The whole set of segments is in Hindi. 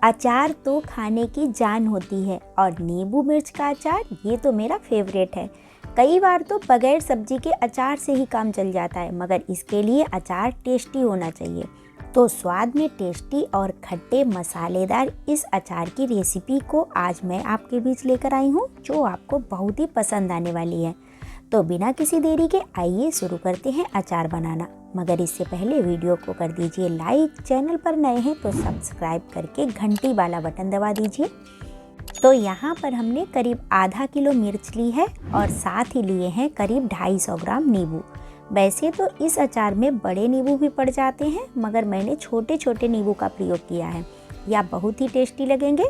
अचार तो खाने की जान होती है और नींबू मिर्च का अचार ये तो मेरा फेवरेट है। कई बार तो बगैर सब्जी के अचार से ही काम चल जाता है, मगर इसके लिए अचार टेस्टी होना चाहिए। तो स्वाद में टेस्टी और खट्टे मसालेदार इस अचार की रेसिपी को आज मैं आपके बीच लेकर आई हूँ, जो आपको बहुत ही पसंद आने वाली है। तो बिना किसी देरी के आइए शुरू करते हैं अचार बनाना। मगर इससे पहले वीडियो को कर दीजिए लाइक, चैनल पर नए हैं तो सब्सक्राइब करके घंटी वाला बटन दबा दीजिए। तो यहाँ पर हमने करीब आधा किलो मिर्च ली है और साथ ही लिए हैं करीब 250 ग्राम नींबू। वैसे तो इस अचार में बड़े नींबू भी पड़ जाते हैं, मगर मैंने छोटे छोटे नींबू का प्रयोग किया है, या बहुत ही टेस्टी लगेंगे।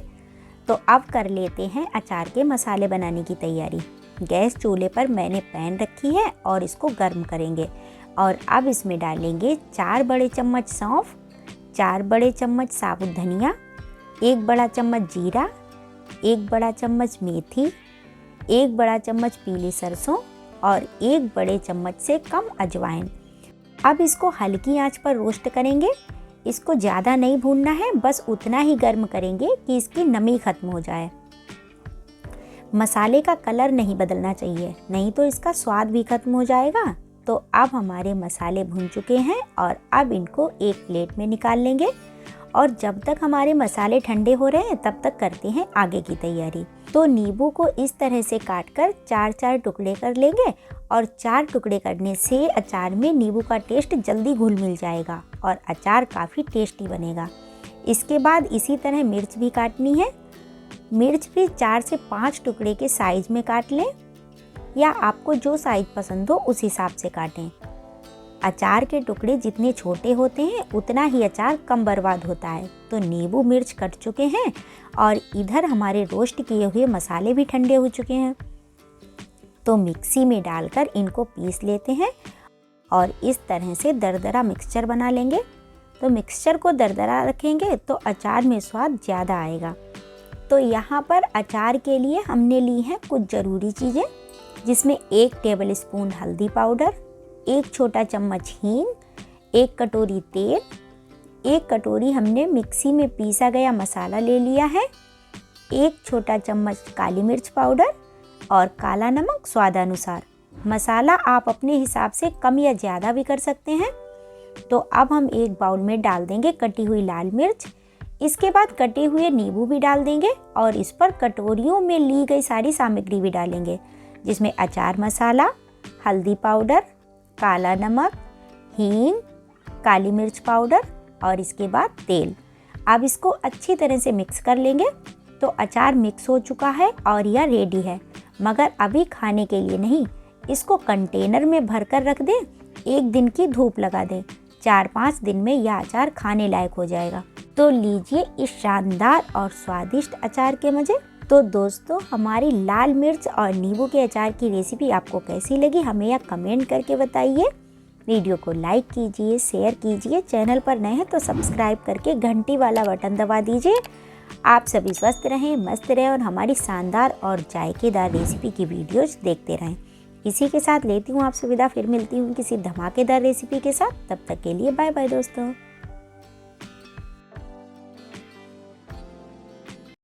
तो अब कर लेते हैं अचार के मसाले बनाने की तैयारी। गैस चूल्हे पर मैंने पैन रखी है और इसको गर्म करेंगे। और अब इसमें डालेंगे 4 बड़े चम्मच सौंफ, 4 बड़े चम्मच साबुत धनिया, 1 बड़ा चम्मच जीरा, 1 बड़ा चम्मच मेथी, 1 बड़ा चम्मच पीली सरसों और 1 बड़े चम्मच से कम अजवाइन। अब इसको हल्की आंच पर रोस्ट करेंगे। इसको ज़्यादा नहीं भूनना है, बस उतना ही गर्म करेंगे कि इसकी नमी खत्म हो जाए। मसाले का कलर नहीं बदलना चाहिए, नहीं तो इसका स्वाद भी खत्म हो जाएगा। तो अब हमारे मसाले भुन चुके हैं और अब इनको एक प्लेट में निकाल लेंगे। और जब तक हमारे मसाले ठंडे हो रहे हैं तब तक करते हैं आगे की तैयारी। तो नींबू को इस तरह से काटकर 4-4 टुकड़े कर लेंगे और 4 टुकड़े करने से अचार में नींबू का टेस्ट जल्दी घुल मिल जाएगा और अचार काफ़ी टेस्टी बनेगा। इसके बाद इसी तरह मिर्च भी काटनी है। मिर्च भी 4 से 5 टुकड़े के साइज में काट लें, या आपको जो साइज पसंद हो उस हिसाब से काटें। अचार के टुकड़े जितने छोटे होते हैं उतना ही अचार कम बर्बाद होता है। तो नींबू मिर्च कट चुके हैं और इधर हमारे रोस्ट किए हुए मसाले भी ठंडे हो चुके हैं। तो मिक्सी में डालकर इनको पीस लेते हैं और इस तरह से दरदरा मिक्सचर बना लेंगे। तो मिक्सचर को दरदरा रखेंगे तो अचार में स्वाद ज़्यादा आएगा। तो यहाँ पर अचार के लिए हमने ली हैं कुछ ज़रूरी चीज़ें, जिसमें 1 टेबल स्पून हल्दी पाउडर, 1 छोटा चम्मच हींग, 1 कटोरी तेल, 1 कटोरी हमने मिक्सी में पीसा गया मसाला ले लिया है, 1 छोटा चम्मच काली मिर्च पाउडर और काला नमक स्वादानुसार। मसाला आप अपने हिसाब से कम या ज़्यादा भी कर सकते हैं। तो अब हम एक बाउल में डाल देंगे कटी हुई लाल मिर्च। इसके बाद कटे हुए नींबू भी डाल देंगे और इस पर कटोरियों में ली गई सारी सामग्री भी डालेंगे, जिसमें अचार मसाला, हल्दी पाउडर, काला नमक, हींग, काली मिर्च पाउडर और इसके बाद तेल। अब इसको अच्छी तरह से मिक्स कर लेंगे। तो अचार मिक्स हो चुका है और यह रेडी है, मगर अभी खाने के लिए नहीं। इसको कंटेनर में भरकर रख दें, 1 दिन की धूप लगा दें। 4-5 दिन में यह अचार खाने लायक हो जाएगा। तो लीजिए इस शानदार और स्वादिष्ट अचार के मज़े। तो दोस्तों, हमारी लाल मिर्च और नींबू के अचार की रेसिपी आपको कैसी लगी हमें यह कमेंट करके बताइए। वीडियो को लाइक कीजिए, शेयर कीजिए, चैनल पर नए हैं तो सब्सक्राइब करके घंटी वाला बटन दबा दीजिए। आप सभी स्वस्थ रहें, मस्त रहें और हमारी शानदार और जायकेदार रेसिपी की वीडियोज देखते रहें। इसी के साथ लेती हूँ आपसे विदा, फिर मिलती हूँ किसी धमाकेदार रेसिपी के साथ। तब तक के लिए बाय बाय दोस्तों।